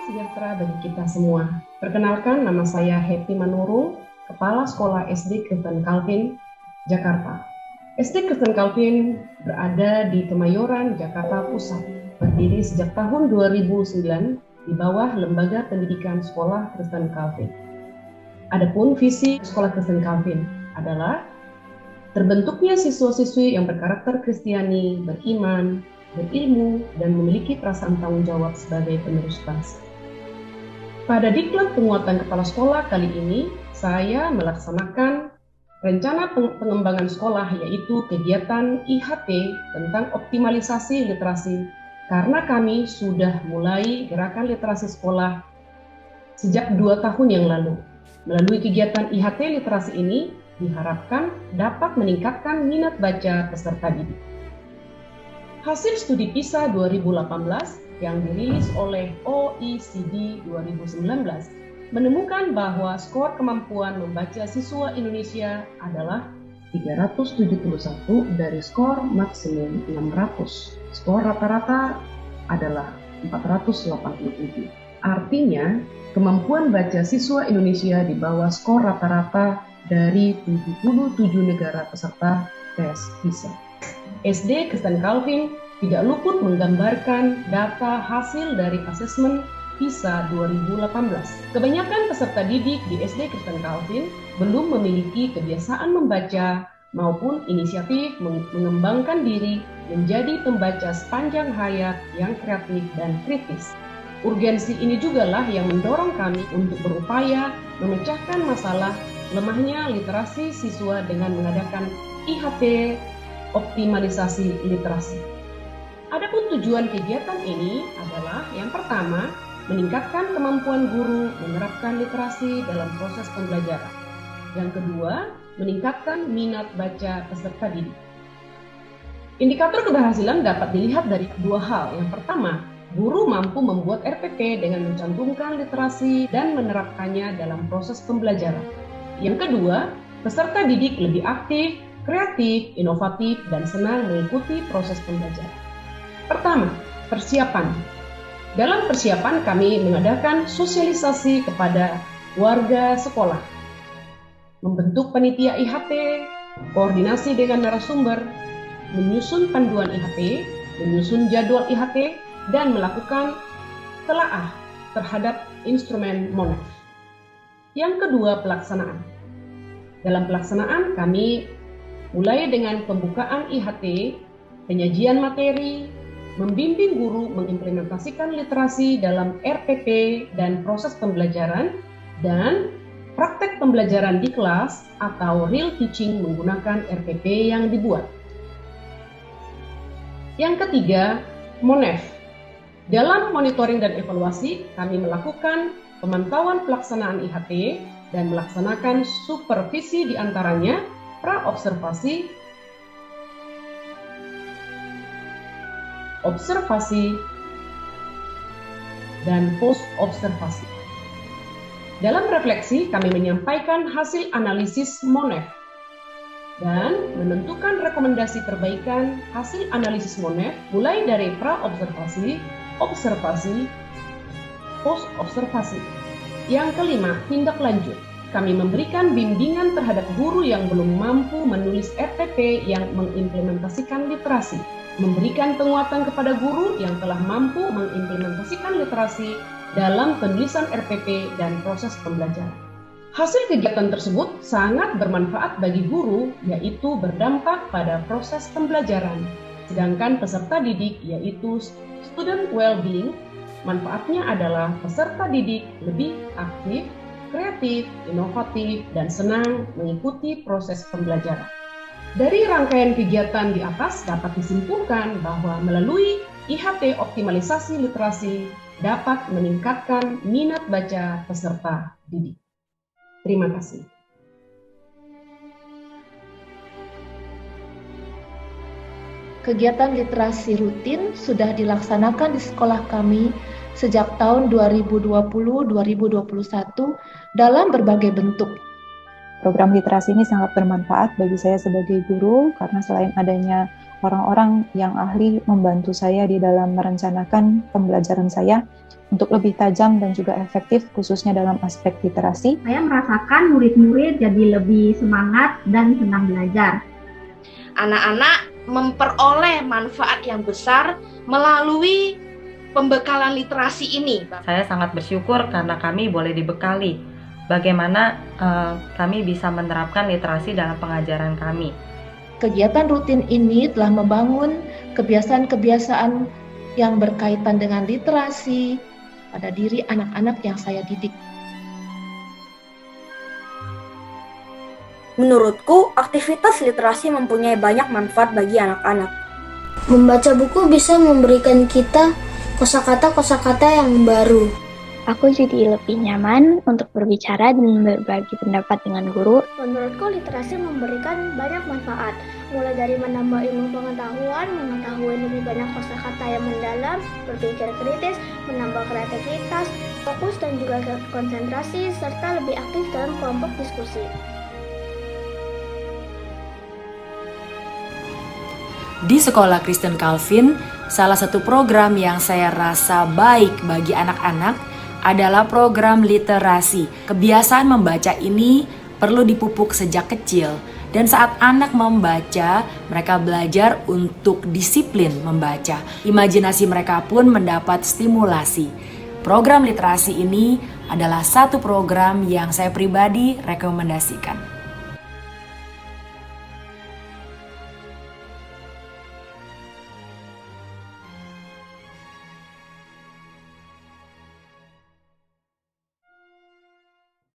sejahtera bagi kita semua. Perkenalkan, nama saya Happy Manurung, Kepala Sekolah SD Kristen Calvin, Jakarta. SD Kristen Calvin berada di Kemayoran, Jakarta Pusat, berdiri sejak tahun 2009 di bawah Lembaga Pendidikan Sekolah Kristen Calvin. Adapun visi Sekolah Kristen Calvin adalah terbentuknya siswa-siswi yang berkarakter Kristiani, beriman, berilmu, dan memiliki perasaan tanggung jawab sebagai penerus bangsa. Pada Diklat Penguatan Kepala Sekolah kali ini, saya melaksanakan rencana pengembangan sekolah, yaitu kegiatan IHT tentang optimalisasi literasi, karena kami sudah mulai gerakan literasi sekolah sejak 2 tahun yang lalu. Melalui kegiatan IHT literasi ini, diharapkan dapat meningkatkan minat baca peserta didik. Hasil studi PISA 2018 yang dirilis oleh OECD 2019 menemukan bahwa skor kemampuan membaca siswa Indonesia adalah 371 dari skor maksimum 600. Skor rata-rata adalah 487. Artinya, kemampuan baca siswa Indonesia di bawah skor rata-rata dari 77 negara peserta tes PISA. SD Kristen Calvin tidak luput menggambarkan data hasil dari asesmen PISA 2018. Kebanyakan peserta didik di SD Kristen Calvin belum memiliki kebiasaan membaca maupun inisiatif mengembangkan diri menjadi pembaca sepanjang hayat yang kreatif dan kritis. Urgensi ini jugalah yang mendorong kami untuk berupaya memecahkan masalah lemahnya literasi siswa dengan mengadakan IHT optimalisasi literasi. Adapun tujuan kegiatan ini adalah yang pertama, meningkatkan kemampuan guru menerapkan literasi dalam proses pembelajaran. Yang kedua, meningkatkan minat baca peserta didik. Indikator keberhasilan dapat dilihat dari 2 hal. Yang pertama, guru mampu membuat RPP dengan mencantumkan literasi dan menerapkannya dalam proses pembelajaran. Yang kedua, peserta didik lebih aktif, kreatif, inovatif, dan senang mengikuti proses pembelajaran. Pertama, persiapan. Dalam persiapan kami mengadakan sosialisasi kepada warga sekolah, membentuk panitia IHT, koordinasi dengan narasumber, menyusun panduan IHT, menyusun jadwal IHT, dan melakukan telaah terhadap instrumen MONEF. Yang kedua, pelaksanaan. Dalam pelaksanaan kami mulai dengan pembukaan IHT, penyajian materi, membimbing guru mengimplementasikan literasi dalam RPP dan proses pembelajaran, dan praktek pembelajaran di kelas atau real teaching menggunakan RPP yang dibuat. Yang ketiga, MONEF. Dalam monitoring dan evaluasi, kami melakukan pemantauan pelaksanaan IHT dan melaksanakan supervisi di antaranya pra-observasi, observasi, dan post-observasi. Dalam refleksi, kami menyampaikan hasil analisis MONEF dan menentukan rekomendasi perbaikan hasil analisis MONEF mulai dari pra-observasi, observasi, post-observasi. Yang kelima, tindak lanjut. Kami memberikan bimbingan terhadap guru yang belum mampu menulis RPP yang mengimplementasikan literasi, memberikan penguatan kepada guru yang telah mampu mengimplementasikan literasi dalam penulisan RPP dan proses pembelajaran. Hasil kegiatan tersebut sangat bermanfaat bagi guru, yaitu berdampak pada proses pembelajaran. Sedangkan peserta didik, yaitu student well-being, manfaatnya adalah peserta didik lebih aktif, kreatif, inovatif, dan senang mengikuti proses pembelajaran. Dari rangkaian kegiatan di atas dapat disimpulkan bahwa melalui IHT optimalisasi literasi dapat meningkatkan minat baca peserta didik. Terima kasih. Kegiatan literasi rutin sudah dilaksanakan di sekolah kami sejak tahun 2020-2021 dalam berbagai bentuk. Program literasi ini sangat bermanfaat bagi saya sebagai guru karena selain adanya orang-orang yang ahli membantu saya di dalam merencanakan pembelajaran saya untuk lebih tajam dan juga efektif khususnya dalam aspek literasi. Saya merasakan murid-murid jadi lebih semangat dan senang belajar. Anak-anak memperoleh manfaat yang besar melalui pembekalan literasi ini. Saya sangat bersyukur karena kami boleh dibekali bagaimana kami bisa menerapkan literasi dalam pengajaran kami. Kegiatan rutin ini telah membangun kebiasaan-kebiasaan yang berkaitan dengan literasi pada diri anak-anak yang saya didik. Menurutku, aktivitas literasi mempunyai banyak manfaat bagi anak-anak. Membaca buku bisa memberikan kita kosakata-kosakata yang baru. Aku jadi lebih nyaman untuk berbicara dan berbagi pendapat dengan guru. Menurutku literasi memberikan banyak manfaat, mulai dari menambah ilmu pengetahuan, mengetahui lebih banyak kosakata yang mendalam, berpikir kritis, menambah kreativitas, fokus dan juga konsentrasi, serta lebih aktif dalam kelompok diskusi. Di Sekolah Kristen Calvin, salah satu program yang saya rasa baik bagi anak-anak adalah program literasi. Kebiasaan membaca ini perlu dipupuk sejak kecil. Dan saat anak membaca, mereka belajar untuk disiplin membaca. Imajinasi mereka pun mendapat stimulasi. Program literasi ini adalah satu program yang saya pribadi rekomendasikan.